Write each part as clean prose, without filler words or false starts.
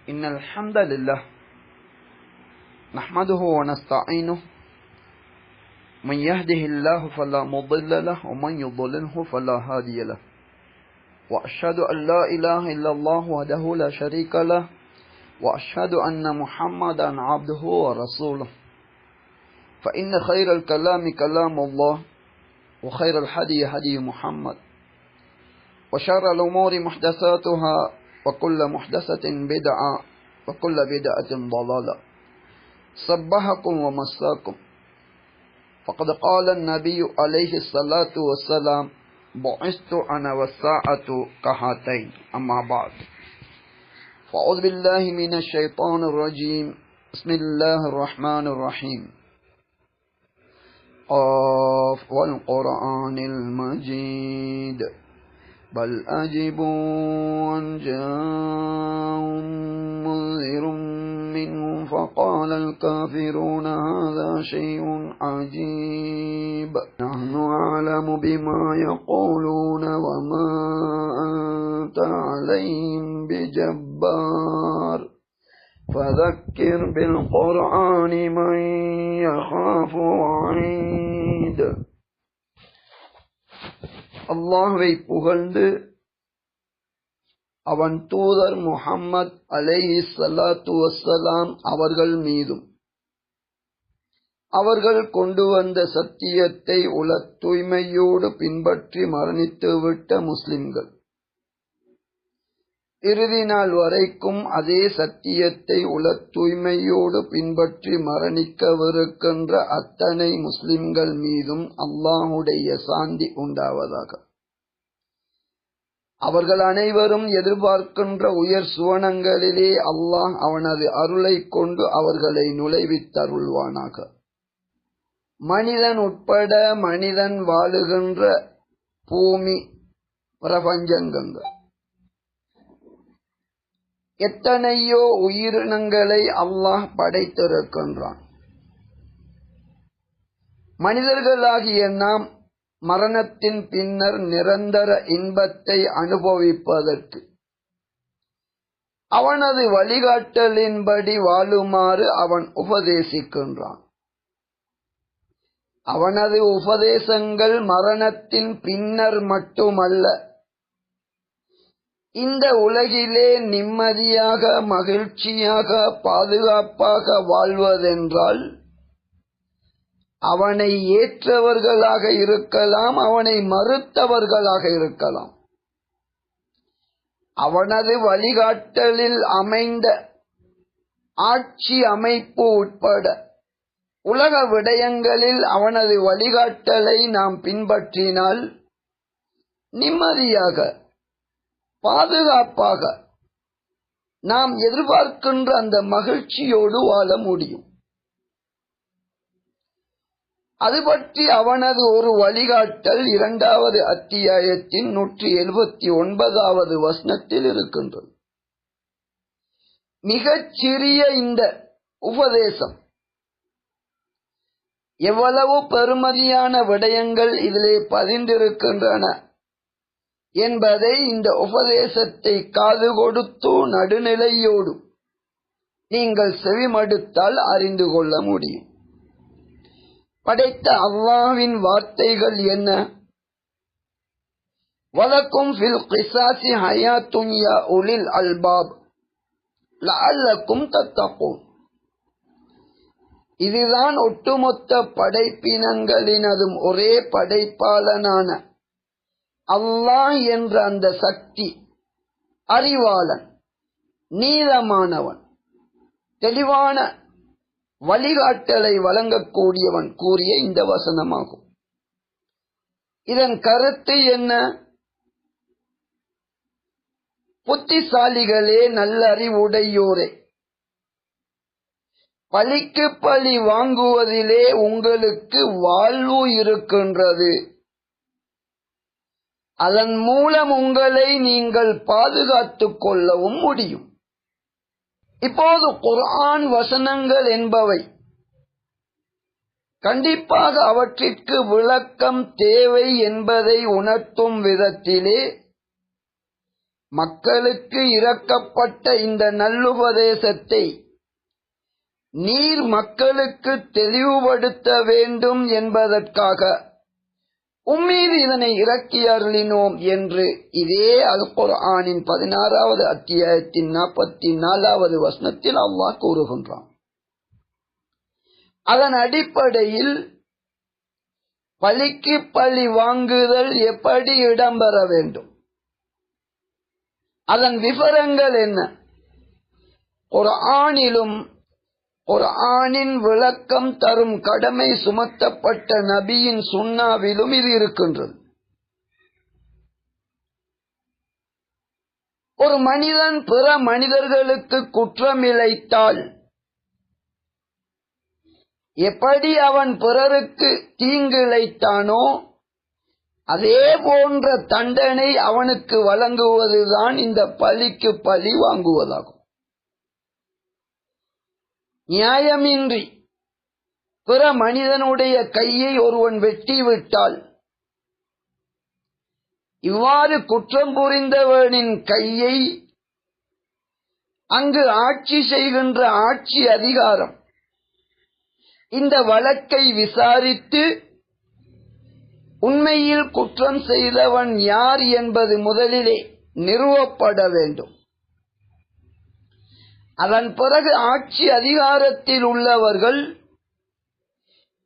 إن الحمد لله نحمده ونستعينه من يهده الله فلا مضل له ومن يضلله فلا هادي له وأشهد أن لا إله إلا الله وحده لا شريك له وأشهد أن محمدا عبده ورسوله فإن خير الكلام كلام الله وخير الهدي هدي محمد وشر الأمور محدثاتها وكل محدثة بدعة وكل بدعة ضلالة صبحكم ومساكم فقد قال النبي عليه الصلاة والسلام بعثت أنا والساعة كهاتين أما بعد فأعوذ بالله من الشيطان الرجيم بسم الله الرحمن الرحيم قاف والقرآن المجيد بل أجبوا أن جاءهم منذر منهم فقال الكافرون هذا شيء عجيب نحن أعلم بما يقولون وما أنت عليهم بجبار فذكر بالقرآن من يخاف وعيد. அல்லாஹ்வை புகழ்ந்து அவன் தூதர் முஹம்மது அலைஹி ஸலாத்து வஸ்ஸலாம் அவர்கள் மீதும் அவர்கள் கொண்டு வந்த சத்தியத்தை உள தூய்மையோடு பின்பற்றி மரணித்துவிட்ட முஸ்லிம்கள் இறுதி நாள் வரைக்கும் அதே சத்தியத்தை உள தூய்மையோடு பின்பற்றி மரணிக்கவிருக்கின்ற அத்தனை முஸ்லிம்கள் மீதும் அல்லாஹுடைய சாந்தி உண்டாவதாக. அவர்கள் அனைவரும் எதிர்பார்க்கின்ற உயர் சுவனங்களிலே அல்லாஹ் அவனது அருளை கொண்டு அவர்களை நுழைவித்தருள்வானாக. மனிதன் உட்பட மனிதன் வாழுகின்ற பூமி பிரபஞ்சங்கள் எத்தனையோ உயிரினங்களை அல்லாஹ் படைத்திருக்கின்றான். மனிதர்களாகிய நாம் மரணத்தின் பின்னர் நிரந்தர இன்பத்தை அனுபவிப்பதற்கு அவனது வழிகாட்டலின்படி வாழுமாறு அவன் உபதேசிக்கின்றான். அவனது உபதேசங்கள் மரணத்தின் பின்னர் மட்டுமல்ல, இந்த உலகிலே நிம்மதியாக மகிழ்ச்சியாக பாதுகாப்பாக வாழ்வதென்றால் அவனை ஏற்றவர்களாக இருக்கலாம், அவனை மறுத்தவர்களாக இருக்கலாம். அவனது வழிகாட்டலில் அமைந்த ஆட்சி அமைப்பு உட்பட உலக விடயங்களில் அவனது வழிகாட்டலை நாம் பின்பற்றினால் நிம்மதியாக பாதுகாப்பாக நாம் எதிர்பார்க்கின்ற அந்த மகிழ்ச்சியோடு வாழ முடியும். அது பற்றி அவனது ஒரு வழிகாட்டல் 2வது அத்தியாயத்தின் 179வது வசனத்தில் இருக்கின்றது. மிகச் சிறிய இந்த உபதேசம் எவ்வளவு பெருமதியான விடயங்கள் இதிலே பதிந்திருக்கின்றன என்பதை இந்த உபதேசத்தை காது கொடுத்து நடுநிலையோடு நீங்கள் செவிமடுத்தால் அறிந்து கொள்ள முடியும். படைத்த அல்லாஹ்வின் வார்த்தைகள் என்ன? வலக்கும் ஃபில் கிஸாஸி ஹயாத்துன் யா உலில் அல்பாப் லஅல்லக்கும் தத்தகூன். இதுதான் ஒட்டுமொத்த படைப்பினங்களினதும் ஒரே படைப்பாளனான அல்லாஹ் என்ற அந்த சக்தி, அறிவாளன், நீதமானவன், தெளிவான வழிகாட்டலை வழங்கக்கூடியவன் கூறிய இந்த வசனமாகும். இதன் கருத்து என்ன? புத்திசாலிகளே, நல்லறிவுடையோரே, பழிக்கு பழி வாங்குவதிலே உங்களுக்கு வாழ்வு இருக்கின்றது. அதன் மூலம் உங்களை நீங்கள் பாதுகாத்துக் கொள்ளவும் முடியும். இப்போது குர்ஆன் வசனங்கள் என்பவை கண்டிப்பாக அவற்றிற்கு விளக்கம் தேவை என்பதை உணர்த்தும் விதத்திலே மக்களுக்கு இறக்கப்பட்ட இந்த நல்லுபதேசத்தை நீர் மக்களுக்கு தெளிவுபடுத்த வேண்டும் என்பதற்காக உம்மீது இதனை இறக்கி அருளினோம் என்று இதே அல் குர்ஆனின் 16வது அத்தியாயத்தின் 44வது வசனத்தில் அல்லாஹ் கூறுகின்றான். அதன் அடிப்படையில் பழிக்கு பழி வாங்குதல் எப்படி இடம்பெற வேண்டும், அதன் விவரங்கள் என்ன, குர்ஆனிலும் குர்ஆனின் விளக்கம் தரும் கடமை சுமத்தப்பட்ட நபியின் சுன்னாவிலும் இது இருக்கின்றது. ஒரு மனிதன் பிற மனிதர்களுக்கு குற்றம் இழைத்தால் எப்படி அவன் பிறருக்கு தீங்கு இழைத்தானோ அதே போன்ற தண்டனை அவனுக்கு வழங்குவதுதான் இந்த பழிக்கு பழி வாங்குவதாகும். நியாயமின்றி பிற மனிதனுடைய கையை ஒருவன் வெட்டிவிட்டால் இவ்வாறு குற்றம் புரிந்தவனின் கையை அங்கு ஆட்சி செய்கின்ற ஆட்சி அதிகாரம் இந்த வழக்கை விசாரித்து உண்மையில் குற்றம் செய்தவன் யார் என்பது முதலிலே நிறுவப்பட வேண்டும். அதன் பிறகு ஆட்சி அதிகாரத்தில் உள்ளவர்கள்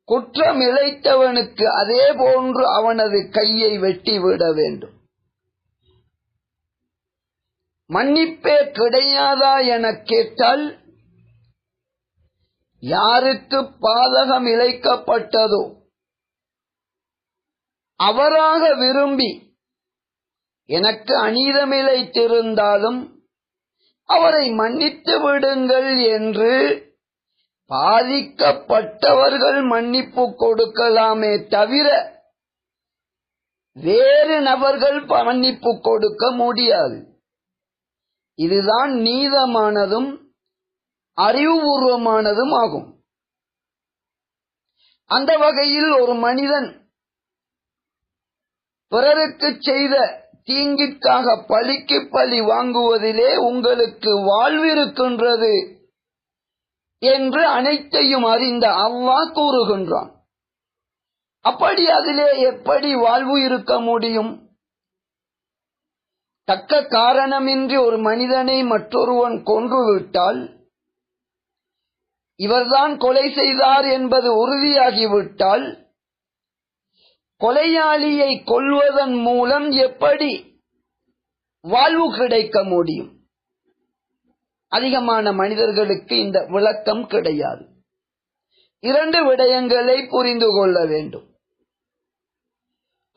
குற்றம் இழைத்தவனுக்கு அதே போன்று அவனது கையை வெட்டிவிட வேண்டும். மன்னிப்பே கிடையாதா என கேட்டால் யாருக்கு பாதகம் இழைக்கப்பட்டதோ அவராக விரும்பி எனக்கு அநீதம் இழைத்திருந்தாலும் அவரை மன்னித்து விடுங்கள் என்று பாதிக்கப்பட்டவர்கள் மன்னிப்பு கொடுக்கலாமே தவிர வேறு நபர்கள் மன்னிப்பு கொடுக்க முடியாது. இதுதான் நீதமானதும் அறிவுபூர்வமானதும் ஆகும். அந்த வகையில் ஒரு மனிதன் பிறருக்கு செய்த தீங்கிற்காக பழிக்கு பழி வாங்குவதிலே உங்களுக்கு வாழ்விருக்கின்றது என்று அனைத்தையும் அறிந்த அல்லாஹ் கூறுகின்றான். அப்படி அதிலே எப்படி வாழ்வு இருக்க முடியும்? தக்க காரணமின்றி ஒரு மனிதனை மற்றொருவன் கொன்றுவிட்டால் இவர்தான் கொலை செய்தார் என்பது உறுதியாகிவிட்டால் கொலையாளியை கொல்வதன் மூலம் எப்படி வாழ்வு கிடைக்க முடியும்? அதிகமான மனிதர்களுக்கு இந்த விளக்கம் கிடையாது. இரண்டு விடயங்களை புரிந்து கொள்ள வேண்டும்.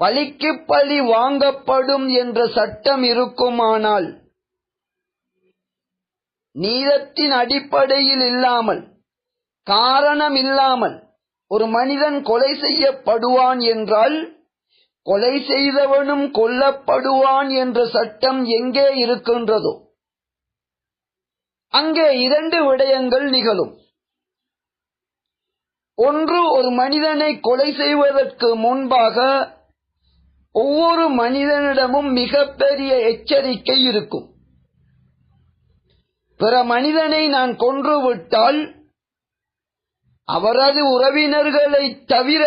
பழிக்கு பழி வாங்கப்படும் என்ற சட்டம் இருக்குமானால் நீதத்தின் அடிப்படையில் இல்லாமல் காரணம் இல்லாமல் ஒரு மனிதன் கொலை செய்யப்படுவான் என்றால் கொலை செய்தவனும் கொல்லப்படுவான் என்ற சட்டம் எங்கே இருக்கின்றதோ அங்கே இரண்டு விடயங்கள் நிகழும். ஒன்று, ஒரு மனிதனை கொலை செய்வதற்கு முன்பாக ஒவ்வொரு மனிதனிடமும் மிகப்பெரிய எச்சரிக்கை இருக்கும். பிற மனிதனை நான் கொன்றுவிட்டால் அவரது உறவினர்களை தவிர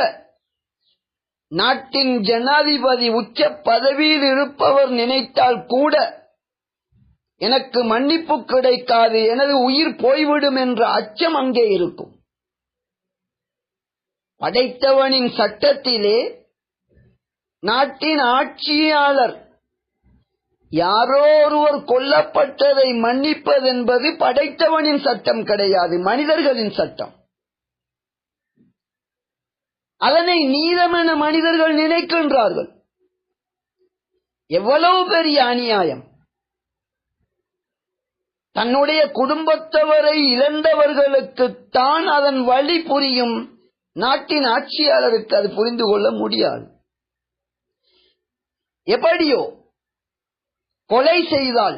நாட்டின் ஜனாதிபதி உச்ச பதவியில் இருப்பவர் நினைத்தால் கூட எனக்கு மன்னிப்பு கிடைக்காது, எனது உயிர் போய்விடும் என்ற அச்சம் அங்கே இருக்கும். படைத்தவனின் சட்டத்திலே நாட்டின் ஆட்சியாளர் யாரோ ஒருவர் கொல்லப்பட்டதை மன்னிப்பதென்பது படைத்தவனின் சட்டம் கிடையாது, மனிதர்களின் சட்டம். அதனை நீதமென மனிதர்கள் நினைக்கின்றார்கள். எவ்வளவு பெரிய அநியாயம்! தன்னுடைய குடும்பத்தவரை இழந்தவர்களுக்குத்தான் அதன் வழி புரியும் நாட்டின் ஆட்சியாளருக்கு அது புரிந்து கொள்ள முடியாது. எப்படியோ கொலை செய்தால்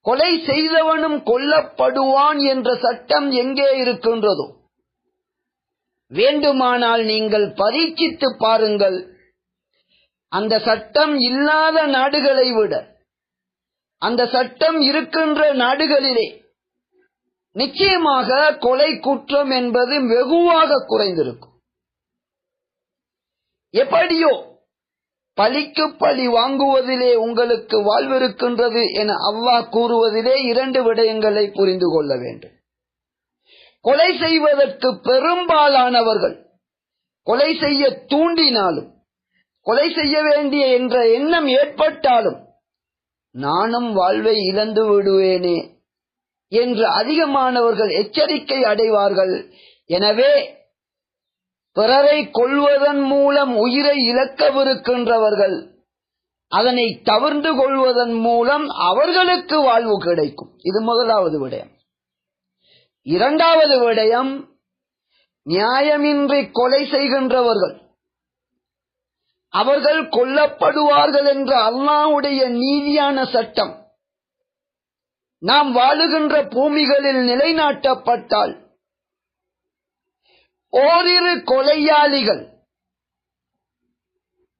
கொலை செய்தவனும் கொல்லப்படுவான் என்ற சட்டம் எங்கே இருக்கின்றதோ வேண்டுமானால் நீங்கள் பரீட்சித்து பாருங்கள். அந்த சட்டம் இல்லாத நாடுகளை விட அந்த சட்டம் இருக்கின்ற நாடுகளிலே நிச்சயமாக கொலை குற்றம் என்பது வெகுவாக குறைந்திருக்கும். எப்படியோ பழிக்கு பழி வாங்குவதிலே உங்களுக்கு வாழ்விருக்கின்றது என அல்லாஹ் கூறுவதிலே இரண்டு விடயங்களை புரிந்து கொள்ள வேண்டும். கொலை செய்வதற்கு பெரும்பாலானவர்கள் கொலை செய்ய தூண்டினாலும், கொலை செய்ய வேண்டிய என்ற எண்ணம் ஏற்பட்டாலும், நானும் வாழ்வை இழந்து விடுவேனே என்று அதிகமானவர்கள் எச்சரிக்கை அடைவார்கள். எனவே பிறரை கொல்வதன் மூலம் உயிரை இழக்கவிருக்கின்றவர்கள் அதனை தவிர்த்து கொள்வதன் மூலம் அவர்களுக்கு வாழ்வு கிடைக்கும். இது முதலாவது விடயம். இரண்டாவது விடயம், நியாயமின்றி கொலை செய்கின்றவர்கள் அவர்கள் கொல்லப்படுவார்கள் என்ற அல்லாஹ்வுடைய நீதியான சட்டம் நாம் வாழுகின்ற பூமிகளில் நிலைநாட்டப்பட்டால், ஓரிரு கொலையாளிகள்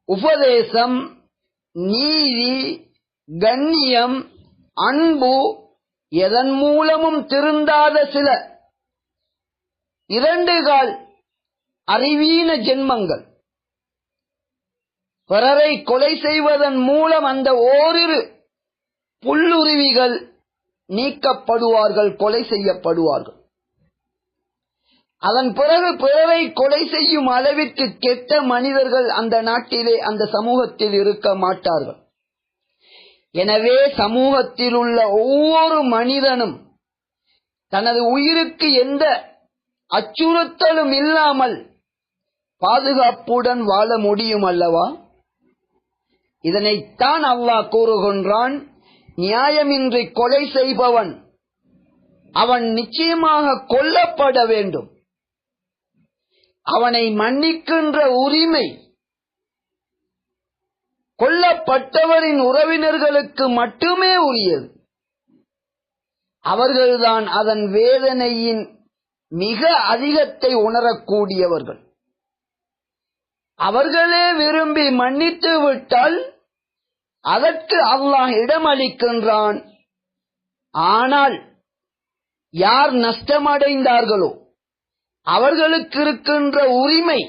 உபதேசம், நீதி, கண்ணியம், அன்பு எதன் மூலமும் திருந்தாத சில இரண்டு கால் அறிவீன ஜென்மங்கள் பிறரை கொலை செய்வதன் மூலம் அந்த ஓரிரு புல்லுருவிகள் நீக்கப்படுவார்கள், கொலை செய்யப்படுவார்கள். அதன் பிறகு பிறரை கொலை செய்யும் அளவிற்கு கெட்ட மனிதர்கள் அந்த நாட்டிலே, அந்த சமூகத்தில் இருக்க மாட்டார்கள். எனவே சமூகத்தில் உள்ள ஒவ்வொரு மனிதனும் தனது உயிருக்கு எந்த அச்சுறுத்தலும் இல்லாமல் பாதுகாப்புடன் வாழ முடியும் அல்லவா? இதனைத்தான் அல்லாஹ் கூறுகின்றான், நியாயமின்றி கொலை செய்பவன் அவன் நிச்சயமாக கொல்லப்பட வேண்டும். அவனை மன்னிக்கின்ற உரிமை கொல்லப்பட்டவரின் உறவினர்களுக்கு மட்டுமே உரியது. அவர்கள்தான் அதன் வேதனையின் மிக அதிகத்தை உணரக்கூடியவர்கள். அவர்களே விரும்பி மன்னித்து விட்டால் அதற்கு அல்லாஹ் இடமளிக்கின்றான். ஆனால் யார் நஷ்டமடைந்தார்களோ அவர்களுக்கு இருக்கின்ற உரிமை,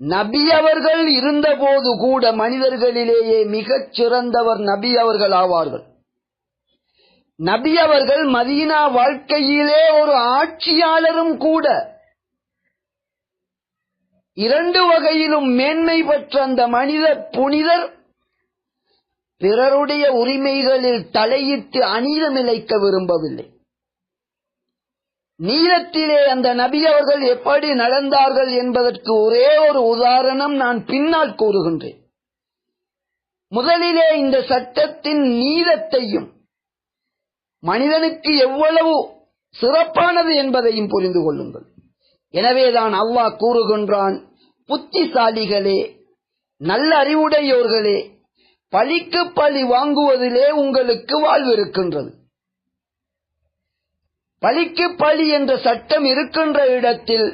நபி அவர்கள் இருந்தபோது கூட மனிதர்களிலேயே மிகச் சிறந்தவர் நபி அவர்கள் ஆவார்கள். நபி அவர்கள் மதீனா வாழ்க்கையிலே ஒரு ஆட்சியாளரும் கூட. இரண்டு வகையிலும் மேன்மை பெற்ற அந்த மனித புனிதர் பிறருடைய உரிமைகளில் தலையிட்டு அநீதம் இழைக்க விரும்பவில்லை. நீதத்திலே அந்த நபி அவர்கள் எப்படி நடந்தார்கள் என்பதற்கு ஒரே ஒரு உதாரணம் நான் பின்னால் கூறுகின்றேன். முதலிலே இந்த சட்டத்தின் நீதத்தையும் மனிதனுக்கு எவ்வளவு சிறப்பானது என்பதையும் புரிந்து கொள்ளுங்கள். எனவேதான் அல்லாஹ் கூறுகின்றான், புத்திசாலிகளே, நல்ல அறிவுடையோர்களே, பழிக்கு பழி வாங்குவதிலே உங்களுக்கு வாழ்வு இருக்கின்றது. பழிக்கு பழி என்ற சட்டம் இருக்கின்ற இடத்தில்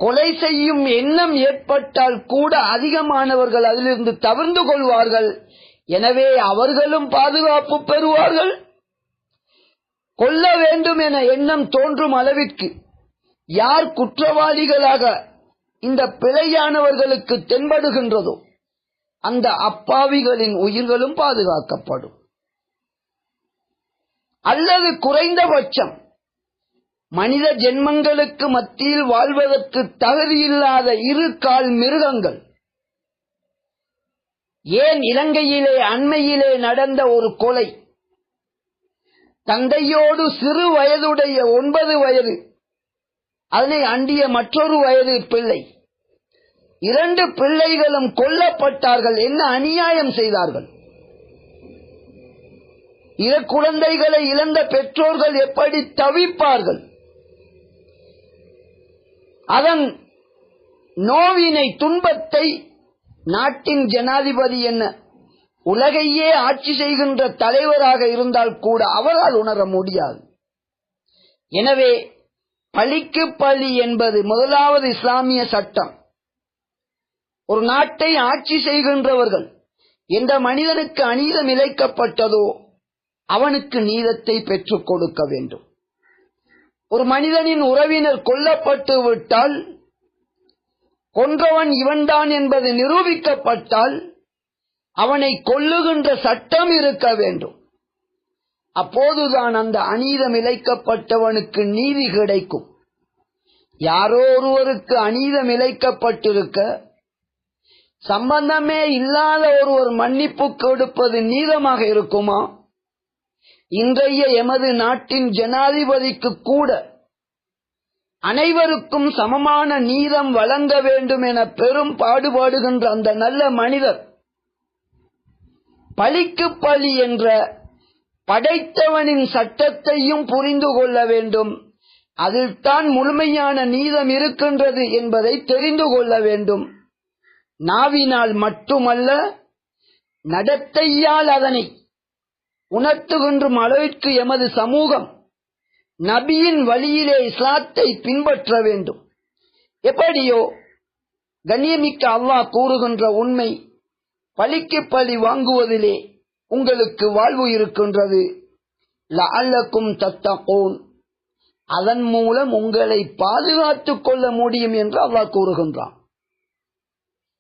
கொலை செய்யும் எண்ணம் ஏற்பட்டால் கூட அதிகமானவர்கள் அதிலிருந்து தவிர்த்து கொள்வார்கள். எனவே அவர்களும் பாதுகாப்பு பெறுவார்கள். கொல்ல வேண்டும் என எண்ணம் தோன்றும் அளவிற்கு யார் குற்றவாளிகளாக இந்த பிழையானவர்களுக்கு தென்படுகின்றதோ அந்த அப்பாவிகளின் உயிர்களும் பாதுகாக்கப்படும். அல்லது குறைந்தபட்சம் மனித ஜென்மங்களுக்கு மத்தியில் வாழ்வதற்கு தகுதியில்லாத இரு கால் மிருகங்கள், ஏன் இலங்கையிலே அண்மையிலே நடந்த ஒரு கொலை, தந்தையோடு சிறு வயதுடைய 9 வயது அதனை அண்டிய மற்றொரு வயது பிள்ளை, 2 பிள்ளைகளும் கொல்லப்பட்டார்கள். என்ன அநியாயம் செய்தார்கள்? இரு குழந்தைகளை இழந்த பெற்றோர்கள் எப்படி தவிப்பார்கள்? அதன் நோவினை, துன்பத்தை நாட்டின் ஜனாதிபதி என்ன உலகையே ஆட்சி செய்கின்ற தலைவராக இருந்தால் கூட அவரால் உணர முடியாது. எனவே பழிக்கு பழி என்பது முதலாவது இஸ்லாமிய சட்டம். ஒரு நாட்டை ஆட்சி செய்கின்றவர்கள் எந்த மனிதனுக்கு அநீதம் இழைக்கப்பட்டதோ அவனுக்கு நீதத்தை பெற்றுக் கொடுக்க வேண்டும். ஒரு மனிதனின் உறவினர் கொல்லப்பட்டு விட்டால், கொன்றவன் இவன்தான் என்பது நிரூபிக்கப்பட்டால் அவனை கொல்லுகின்ற சட்டம் இருக்க வேண்டும். அப்போதுதான் அந்த அநீதம் இழைக்கப்பட்டவனுக்கு நீதி கிடைக்கும். யாரோ ஒருவருக்கு அநீதம் இழைக்கப்பட்டிருக்க, சம்பந்தமே இல்லாத ஒருவர் மன்னிப்பு கொடுப்பது நீதமாக இருக்குமா? இன்றைய எமது நாட்டின் ஜனாதிபதிக்கு கூட அனைவருக்கும் சமமான நீதம் வழங்க வேண்டும் என பெரும் பாடுபாடுகின்ற அந்த நல்ல மனிதர் பழிக்கு பழி என்ற படைத்தவனின் சட்டத்தையும் புரிந்து கொள்ள வேண்டும். அதில் தான் முழுமையான நீதம் இருக்கின்றது என்பதை தெரிந்து கொள்ள வேண்டும். நாவினால் மட்டுமல்ல, நடத்தையால் அதனை உணர்த்துகின்ற அளவிற்கு எமது சமூகம் நபியின் வழியிலே இஸ்லாத்தை பின்பற்ற வேண்டும். எப்படியோ கண்ணியமிக்க அல்லாஹ் கூறுகின்ற உண்மை, பழிக்கு பழி வாங்குவதிலே உங்களுக்கு வாழ்வு இருக்கின்றது. லஅல்லக்கும் தத்தகூன், அதன் மூலம் உங்களை பாதுகாத்துக் கொள்ள முடியும் என்று அல்லாஹ் கூறுகின்றான்.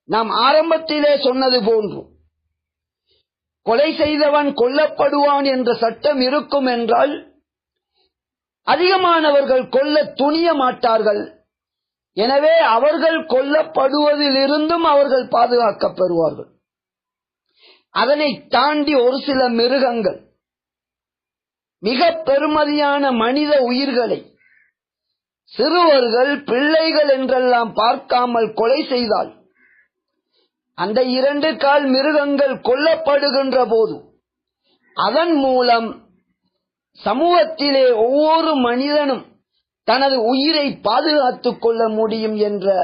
நாம் ஆரம்பத்திலே சொன்னது போன்று கொலை செய்தவன் கொல்லப்படுவான் என்ற சட்டம் இருக்கும் என்றால் அதிகமானவர்கள் கொல்ல துணிய மாட்டார்கள். எனவே அவர்கள் கொல்லப்படுவதிலிருந்தும் அவர்கள் பாதுகாக்கப் பெறுவார்கள். அதனை தாண்டி ஒரு சில மிருகங்கள் மிக பெருமதியான மனித உயிர்களை சிறுவர்கள் பிள்ளைகள் என்றெல்லாம் பார்க்காமல் கொலை செய்தால், அந்த 2 கால் மிருகங்கள் கொல்லப்படுகின்ற போது அதன் மூலம் சமூகத்திலே ஒவ்வொரு மனிதனும் தனது உயிரை பாதுகாத்துக் கொள்ள முடியும் என்ற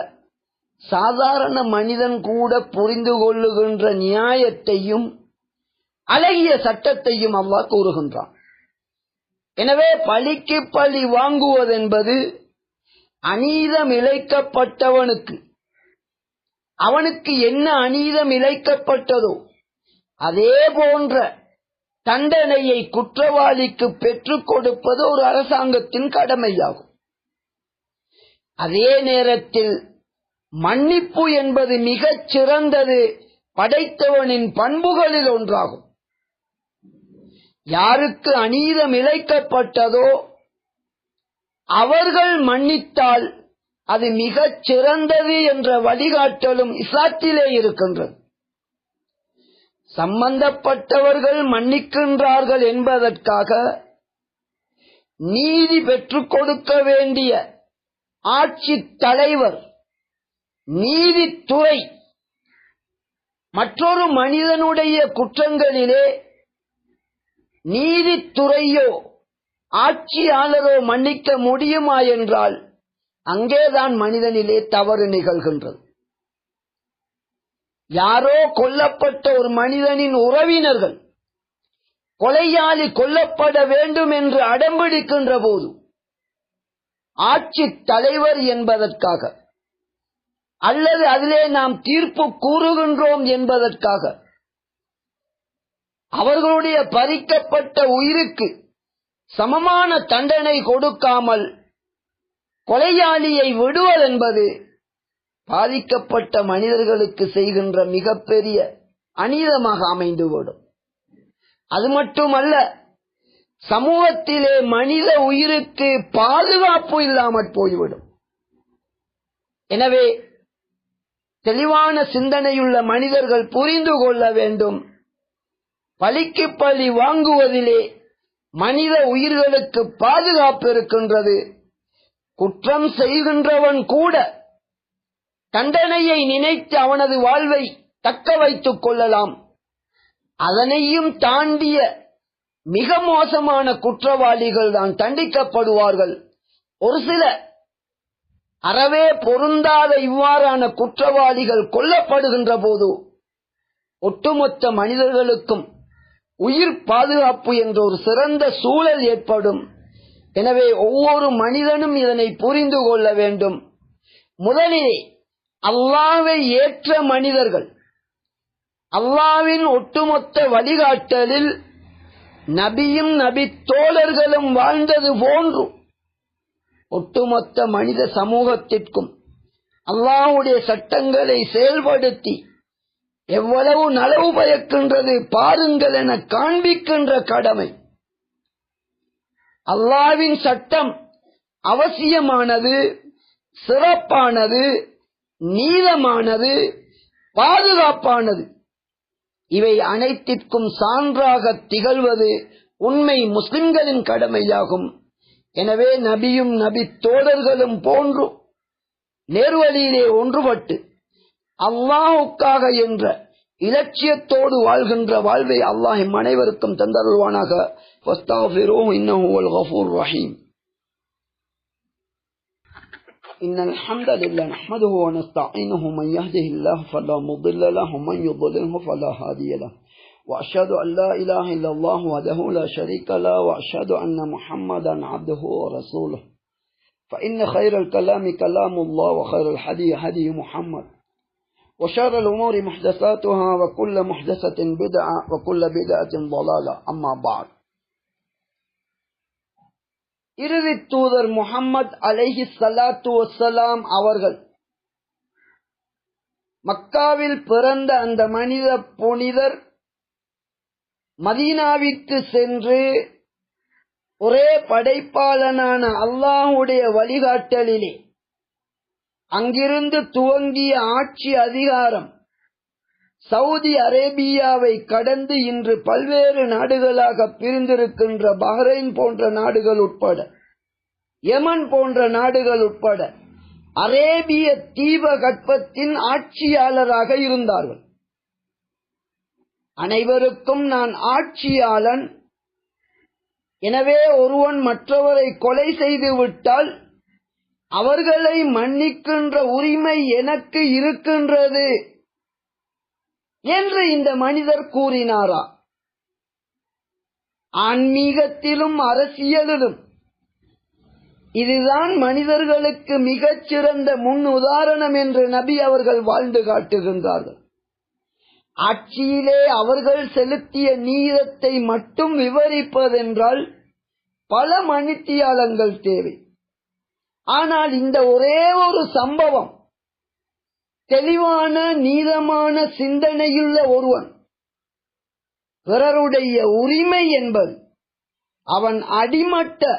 சாதாரண மனிதன் கூட புரிந்து கொள்ளுகின்ற நியாயத்தையும் அழகிய சட்டத்தையும் அல்லாஹ் கூறுகின்றான். எனவே பழிக்கு பழி வாங்குவதென்பது அநீதம் இழைக்கப்பட்டவனுக்கு அவனுக்கு என்ன அநீதம் இழைக்கப்பட்டதோ அதே போன்ற தண்டனையை குற்றவாளிக்கு பெற்றுக் கொடுப்பது ஒரு அரசாங்கத்தின் கடமையாகும். அதே நேரத்தில் மன்னிப்பு என்பது மிகச் சிறந்தது, படைத்தவனின் பண்புகளில் ஒன்றாகும். யாருக்கு அநீதம் இழைக்கப்பட்டதோ அவர்கள் மன்னித்தால் அது மிகச் சிறந்தது என்ற வழிகாட்டலும் இஸ்லாத்திலே இருக்கின்றது. சம்பந்தப்பட்டவர்கள் மன்னிக்கின்றார்கள் என்பதற்காக நீதி பெற்றுக் கொடுக்க வேண்டிய ஆட்சி தலைவர், நீதித்துறை மற்றொரு மனிதனுடைய குற்றங்களிலே நீதித்துறையோ ஆட்சியாளரோ மன்னிக்க முடியுமா என்றால் அங்கேதான் மனிதனிலே தவறு நிகழ்கின்றது. யாரோ கொல்லப்பட்ட ஒரு மனிதனின் உறவினர்கள் கொலையாளி கொல்லப்பட வேண்டும் என்று அடம்பிடிக்கின்ற போது ஆட்சி தலைவர் என்பதற்காக அல்லது அதிலே நாம் தீர்ப்பு கூறுகின்றோம் என்பதற்காக அவர்களுடைய பறிக்கப்பட்ட உயிருக்கு சமமான தண்டனை கொடுக்காமல் கொலையாளியை விடுவதென்பது பாதிக்கப்பட்ட மனிதர்களுக்கு செய்கின்ற மிகப்பெரிய அநீதமாக அமைந்துவிடும். அது மட்டுமல்ல, சமூகத்திலே மனித உயிருக்கு பாதுகாப்பு இல்லாமற் போய்விடும். எனவே தெளிவான சிந்தனையுள்ள மனிதர்கள் புரிந்து கொள்ள வேண்டும், பழிக்கு பழி வாங்குவதிலே மனித உயிர்களுக்கு பாதுகாப்பு இருக்கின்றது. குற்றம் செய்கின்றவன் கூட தண்டனையை நினைத்து அவனது வாழ்வை தக்க வைத்துக் கொள்ளலாம். அதனையும் தாண்டிய மிக மோசமான குற்றவாளிகள் தான் தண்டிக்கப்படுவார்கள். ஒரு சில அறவே பொருந்தாத இவ்வாறான குற்றவாளிகள் கொல்லப்படுகின்ற போது ஒட்டுமொத்த மனிதர்களுக்கும் உயிர் பாதுகாப்பு என்ற ஒரு சிறந்த சூழல் ஏற்படும். எனவே ஒவ்வொரு மனிதனும் இதனை புரிந்து கொள்ள வேண்டும். முதலிலே அல்லாஹ்வை ஏற்ற மனிதர்கள், அல்லாஹ்வின் ஒட்டுமொத்த வழிகாட்டலில் நபியும் நபி தோழர்களும் வாழ்ந்தது போன்று ஒட்டுமொத்த மனித சமூகத்திற்கும் அல்லாஹ்வுடைய சட்டங்களை செயல்படுத்தி எவ்வளவு நலவு பயக்கின்றது பாருங்கள் என காண்பிக்கின்ற கடமை. அல்லாஹ்வின் சட்டம் அவசியமானது, சிறப்பானது, நீதமானது, பாதுகாப்பானது. இவை அனைத்திற்கும் சான்றாக திகழ்வது உண்மை முஸ்லிம்களின் கடமையாகும். எனவே நபியும் நபி தோழர்களும் போன்று நேர்வழியிலே ஒன்றுபட்டு அல்லாஹ்வுக்காக என்ற இலட்சியத்தோடு வாழ்கின்ற வாழ்வை அல்லாஹ் எம் அனைவருக்கும் தந்தருள்வானாக. ஃபஸ்தக்ஃபிரூஹு இன்னஹு வல் கஃபூர் ரஹீம். இன்னல் ஹம்தலில்லாஹி நஹ்மதுஹு வ நஸ்தஈனுஹு மன் யஹ்திஹில்லாஹு ஃபலா முضل லஹு வ மன் யுضللஹு ஃபலா ஹாதிய லஹு வ அஷ்ஹது அன் லா இலாஹா இல்லல்லாஹு வஹ்தஹு லா ஷரீக லஹு வ அஷ்ஹது அன்ன முஹம்மதன் அப்துஹு வ ரசூலுஹு. فإن خير الكلام كلام الله وخير الهدي هدي محمد وشر الأمور محدثاتها وكل محدثة بدعة وكل بدعة ضلالة. أما بعد. இறுதி தூதர் முஹம்மது அலைஹி ஸலாத்து வஸ்ஸலாம் அவர்கள் மக்காவில் பிறந்த அந்த மனித புனிதர் மதீனாவிற்கு சென்று ஒரே படைப்பாளனான அல்லாஹ்வுடைய வழிகாட்டலிலே அங்கிருந்து துவங்கிய ஆட்சி அதிகாரம் சவுதி அரேபியாவை கடந்து இன்று பல்வேறு நாடுகளாக பிரிந்திருக்கின்ற பஹ்ரைன் போன்ற நாடுகள் உட்பட, யமன் போன்ற நாடுகள் உட்பட அரேபிய தீபகற்பத்தின் ஆட்சியாளராக இருந்தார்கள். அனைவருக்கும் நான் ஆட்சியாளன், எனவே ஒருவன் மற்றவரை கொலை செய்து விட்டால் அவர்களை மன்னிக்கின்ற உரிமை எனக்கு இருக்கின்றது என்று இந்த மனிதர் கூறினாரா? ஆன்மீகத்திலும் அரசியலிலும் இதுதான் மனிதர்களுக்கு மிகச் சிறந்த முன் உதாரணம் என்று நபி அவர்கள் வாழ்ந்து காட்டுகின்றார்கள். ஆட்சியிலே அவர்கள் செலுத்திய நீதத்தை மட்டும் விவரிப்பதென்றால் பல மணித்தியாலங்கள் தேவை. ஆனால் இந்த ஒரே ஒரு சம்பவம், தெளிவான நீதமான சிந்தனையுள்ள ஒருவன் பிறருடைய உரிமை என்பது அவன் அடிமட்ட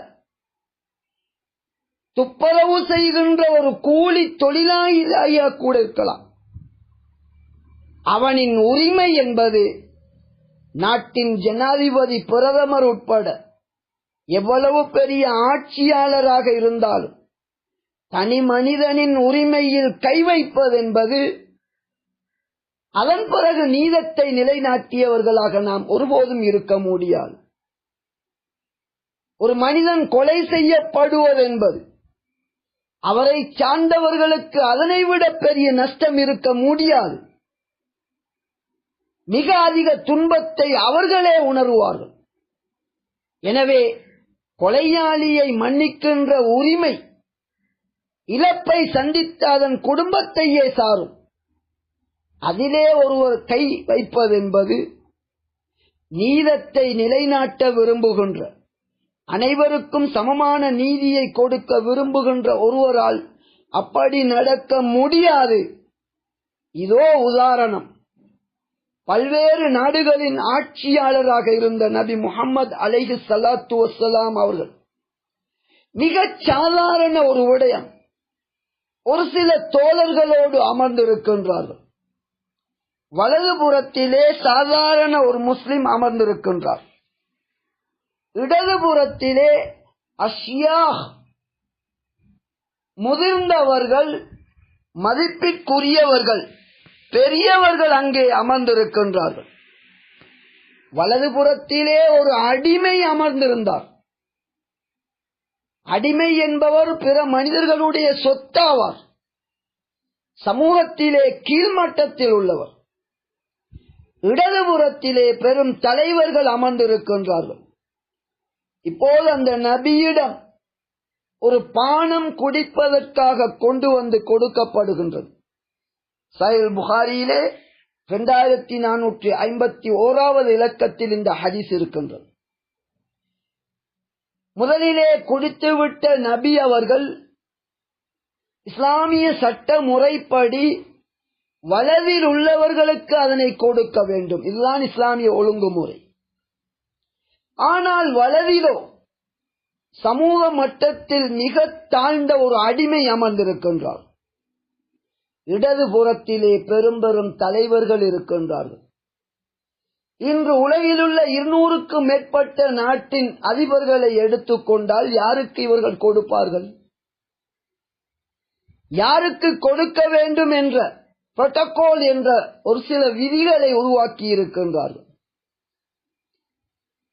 துப்புரவு செய்கின்ற ஒரு கூலி தொழிலாளியாக கூட இருக்கலாம், அவனின் உரிமை என்பது நாட்டின் ஜனாதிபதி பிரதமர் உட்பட எவ்வளவு பெரிய ஆட்சியாளராக இருந்தாலும் தனி மனிதனின் உரிமையில் கை வைப்பது என்பது, அதன் பிறகு நீதத்தை நிலைநாட்டியவர்களாக நாம் ஒருபோதும் இருக்க முடியாது. ஒரு மனிதன் கொலை செய்யப்படுவது என்பது அவரை சார்ந்தவர்களுக்கு அதனை விட பெரிய நஷ்டம் இருக்க முடியாது. மிக அதிக துன்பத்தை அவர்களே உணர்வார்கள். எனவே கொலையாளியை மன்னிக்கின்ற உரிமை இழப்பை சந்தித்த அதன் குடும்பத்தையே சாரும். அதிலே ஒருவர் கை வைப்பது என்பது நீதத்தை நிலைநாட்ட விரும்புகின்ற, அனைவருக்கும் சமமான நீதியை கொடுக்க விரும்புகின்ற ஒருவரால் அப்படி நடக்க முடியாது. இதோ உதாரணம். பல்வேறு நாடுகளின் ஆட்சியாளராக இருந்த நபி முஹம்மது அலைஹி ஸலாத்து வஸ்ஸலாம் அவர்கள் மிகச் சாதாரண ஒரு விடயம், ஒரு சில தோழர்களோடு அமர்ந்திருக்கின்றார்கள். வலதுபுறத்திலே சாதாரண ஒரு முஸ்லிம் அமர்ந்திருக்கின்றார். இடதுபுறத்திலே அஷ்யாஹ் முதிர்ந்தவர்கள், மதிப்பிற்குரியவர்கள், பெரியவர்கள் அங்கே அமர்ந்திருக்கின்றார்கள். வலதுபுறத்திலே ஒரு அடிமை அமர்ந்திருந்தார். அடிமை என்பவர் பிற மனிதர்களுடைய சொத்தாவார், சமூகத்திலே கீழ்மட்டத்தில் உள்ளவர். இடதுபுறத்திலே பெரும் தலைவர்கள் அமர்ந்திருக்கின்றார்கள். இப்போது அந்த நபியிடம் ஒரு பானம் குடிப்பதற்காக கொண்டு வந்து கொடுக்கப்படுகின்றது. சஹீஹ் புகாரியிலே 2451வது இலக்கத்தில் இந்த ஹதீஸ் இருக்கின்றது. முதலிலே குடித்துவிட்ட நபி அவர்கள் இஸ்லாமிய சட்ட முறைப்படி வலதில் உள்ளவர்களுக்கு அதனை கொடுக்க வேண்டும். இதுதான் இஸ்லாமிய ஒழுங்குமுறை. ஆனால் வலதிலோ சமூக மட்டத்தில் மிக தாழ்ந்த ஒரு அடிமை அமர்ந்திருக்கின்றார். இடது புறத்திலே பெரும் பெரும் தலைவர்கள் இருக்கின்றார்கள். இன்று உலகிலுள்ள 200க்கும் மேற்பட்ட நாட்டின் அதிபர்களை எடுத்துக்கொண்டால் யாருக்கு இவர்கள் கொடுப்பார்கள்? யாருக்கு கொடுக்க வேண்டும் என்ற புரோட்டோகால் என்ற ஒரு சில விதிகளை உருவாக்கி இருக்கின்றார்கள்.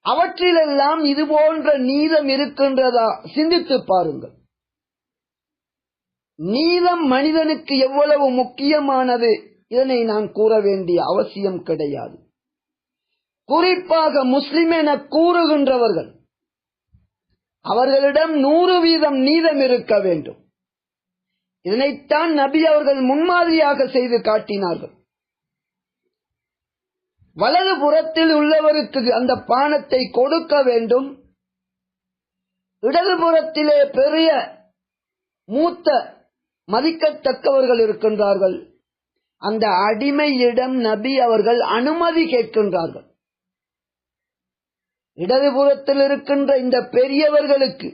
அவற்றிலெல்லாம் இது போன்ற நீதம் இருக்கின்றதா? சிந்தித்து பாருங்கள். நீதம் மனிதனுக்கு எவ்வளவு முக்கியமானது, இதனை நான் கூற வேண்டிய அவசியம் கிடையாது. குறிப்பாக முஸ்லிம் என கூறுகின்றவர்கள், அவர்களிடம் 100% நீதம் இருக்க வேண்டும். இதனைத்தான் நபி அவர்கள் முன்மாதிரியாக செய்து காட்டினார்கள். வலது புறத்தில் உள்ளவருக்கு அந்த பானத்தை கொடுக்க வேண்டும். இடது புறத்திலே பெரிய மூத்த மதிக்கத்தக்கவர்கள் இருக்கின்றார்கள். அந்த அடிமையிடம் நபி அவர்கள் அனுமதி கேட்கின்றார்கள். இடதுபுறத்தில் இருக்கின்ற இந்த பெரியவர்களுக்கு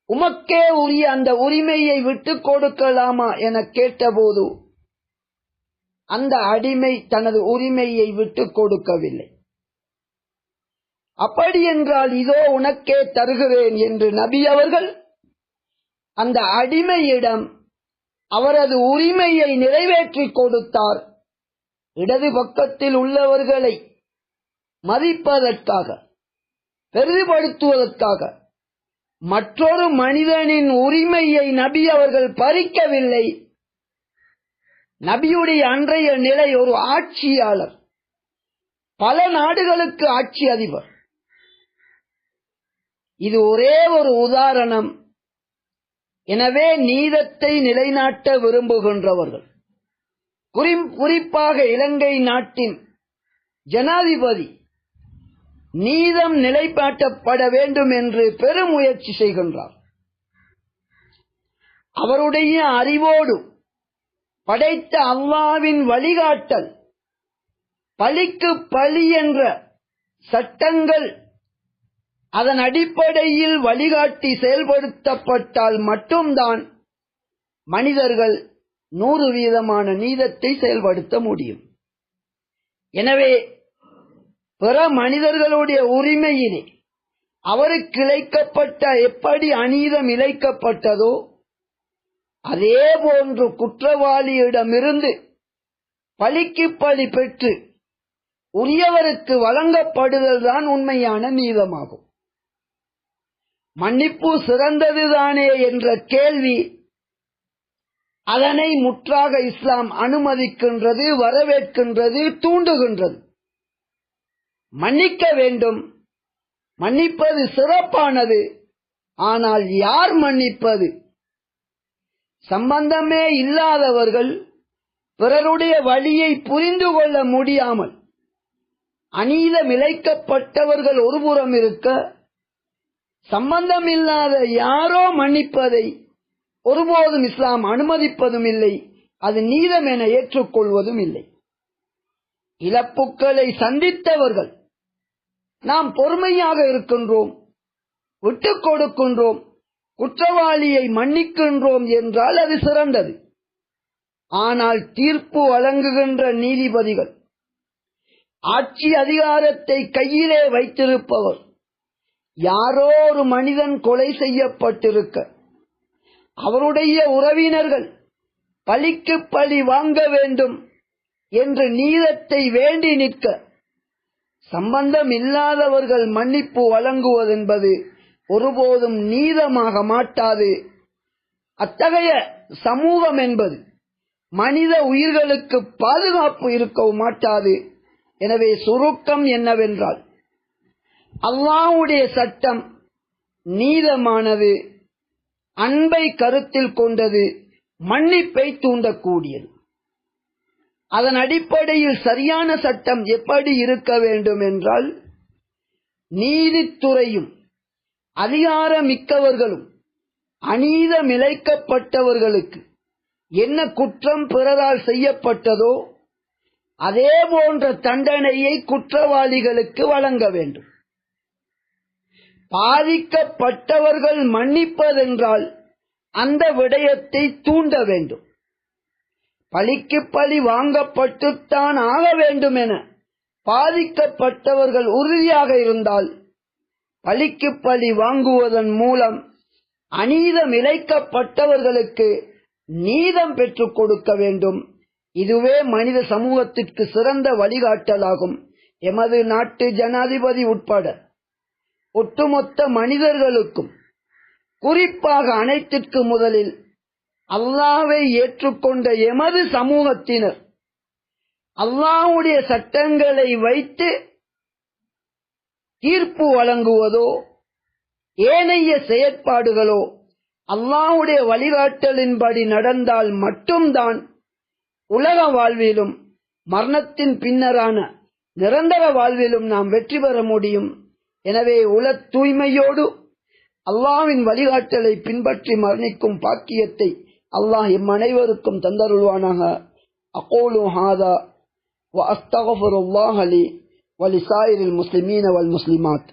உமக்கே உரிய அந்த உரிமையை விட்டுக் கொடுக்கலாமா என கேட்டபோது அந்த அடிமை தனது உரிமையை விட்டுக் கொடுக்கவில்லை. அப்படி என்றால் இதோ உனக்கே தருகிறேன் என்று நபி அவர்கள் அந்த அடிமையிடம் அவரது உரிமையை நிறைவேற்றி கொடுத்தார். இடது பக்கத்தில் உள்ளவர்களை மதிப்பதற்காக, பெரிதுபடுத்துவதற்காக மற்றொரு மனிதனின் உரிமையை நபி அவர்கள் பறிக்கவில்லை. நபியுடைய அன்றைய நிலை ஒரு ஆட்சியாளர், பல நாடுகளுக்கு ஆட்சி அதிபர். இது ஒரே ஒரு உதாரணம். எனவே நீதத்தை நிலைநாட்ட விரும்புகின்றவர்கள், குறிப்பாக இலங்கை நாட்டின் ஜனாதிபதி நீதம் நிலைநாட்டப்பட வேண்டும் என்று பெருமுயற்சி செய்கின்றார். அவருடைய அறிவோடு படைத்த அல்லாஹ்வின் வழிகாட்டல், பழிக்கு பழி என்ற சட்டங்கள் அதன் அடிப்படையில் வழிகாட்டி செயல்படுத்தப்பட்டால் மட்டும்தான் மனிதர்கள் 100% நீதத்தை செயல்படுத்த முடியும். எனவே பிற மனிதர்களுடைய உரிமையிலே அவருக்கு இழைக்கப்பட்ட எப்படி அநீதம் இழைக்கப்பட்டதோ அதே போன்று குற்றவாளியிடமிருந்து பழிக்கு பழி பெற்று உரியவருக்கு வழங்கப்படுதல் தான் உண்மையான நீதமாகும். மன்னிப்பு சிறந்ததுதானே என்ற கேள்வி, அதனை முற்றாக இஸ்லாம் அனுமதிக்கின்றது, வரவேற்கின்றது, தூண்டுகின்றது. மன்னிக்க வேண்டும், மன்னிப்பது சிறப்பானது. ஆனால் யார் மன்னிப்பது? சம்பந்தமே இல்லாதவர்கள், பிறருடைய வழியை புரிந்து கொள்ள முடியாமல் அநீதம் இழைக்கப்பட்டவர்கள் ஒருபுறம் இருக்க, சம்பந்தமில்லாத யாரோ மன்னிப்பதை ஒருபோதும் இஸ்லாம் அனுமதிப்பதும் இல்லை, அது நீதம் என ஏற்றுக்கொள்வதும் இல்லை. இழப்புக்களை சந்தித்தவர்கள் நாம் பொறுமையாக இருக்கின்றோம், விட்டுக் கொடுக்கின்றோம், குற்றவாளியை மன்னிக்கின்றோம் என்றால் அது சிறந்தது. ஆனால் தீர்ப்பு வழங்குகின்ற நீதிபதிகள், ஆட்சி அதிகாரத்தை கையிலே வைத்திருப்பவர், யாரோ ஒரு மனிதன் கொலை செய்யப்பட்டிருக்க அவருடைய உறவினர்கள் பழிக்கு பழி வாங்க வேண்டும் என்று நீதத்தை வேண்டி நிற்க, சம்பந்தம் இல்லாதவர்கள் மன்னிப்பு வழங்குவதென்பது ஒருபோதும் நீதமாக மாட்டாது. அத்தகைய சமூகம் என்பது மனித உயிர்களுக்கு பாதுகாப்பு இருக்கவும் மாட்டாது. எனவே சுருக்கம் என்னவென்றால், அல்லாஹ்வுடைய சட்டம் நீதமானது, அன்பை கருத்தில் கொண்டது, மன்னிப்பை தூண்டக்கூடியது. அதன் அடிப்படையில் சரியான சட்டம் எப்படி இருக்க வேண்டும் என்றால், நீதித்துறையும் அதிகாரமிக்கவர்களும் அநீதமிழைக்கப்பட்டவர்களுக்கு என்ன குற்றம் பிறரால் செய்யப்பட்டதோ அதே போன்ற தண்டனையை குற்றவாளிகளுக்கு வழங்க வேண்டும். பாதிக்கப்பட்டவர்கள் மன்னிப்பதென்றால் அந்த விடயத்தை தூண்ட வேண்டும். பழிக்கு பழி வாங்கப்பட்டுத்தான் ஆக வேண்டும் என பாதிக்கப்பட்டவர்கள் உறுதியாக இருந்தால் பழிக்கு பழி வாங்குவதன் மூலம் அநீதம் இழைக்கப்பட்டவர்களுக்கு நீதம் பெற்றுக் கொடுக்க வேண்டும். இதுவே மனித சமூகத்திற்கு சிறந்த வழிகாட்டலாகும். எமது நாட்டு ஜனாதிபதி உட்பட ஒட்டுமொத்த மனிதர்களுக்கும், குறிப்பாக அனைத்திற்கு முதலில் அல்லாஹ்வை ஏற்றுக்கொண்ட எமது சமூகத்தினர் அல்லாஹ்வுடைய சட்டங்களை வைத்து தீர்ப்பு வழங்குவதோ ஏனைய செயற்பாடுகளோ அல்லாஹ்வுடைய வழிகாட்டலின்படி நடந்தால் மட்டும்தான் உலக வாழ்விலும் மரணத்தின் பின்னரான நிரந்தர வாழ்விலும் நாம் வெற்றி பெற முடியும். எனவே உல தூய்மையோடு அல்லாஹ்வின் வழிகாட்டலை பின்பற்றி மரணிக்கும் பாக்கியத்தை அல்லாஹ் எம் அனைவருக்கும் தந்தருள்வானாக. அகூலு ஹாதா வ அஸ்தக்ஃபிருல்லாஹ லி வ லிசாயிரில் முஸ்லிமீன வல் முஸ்லிமாத்.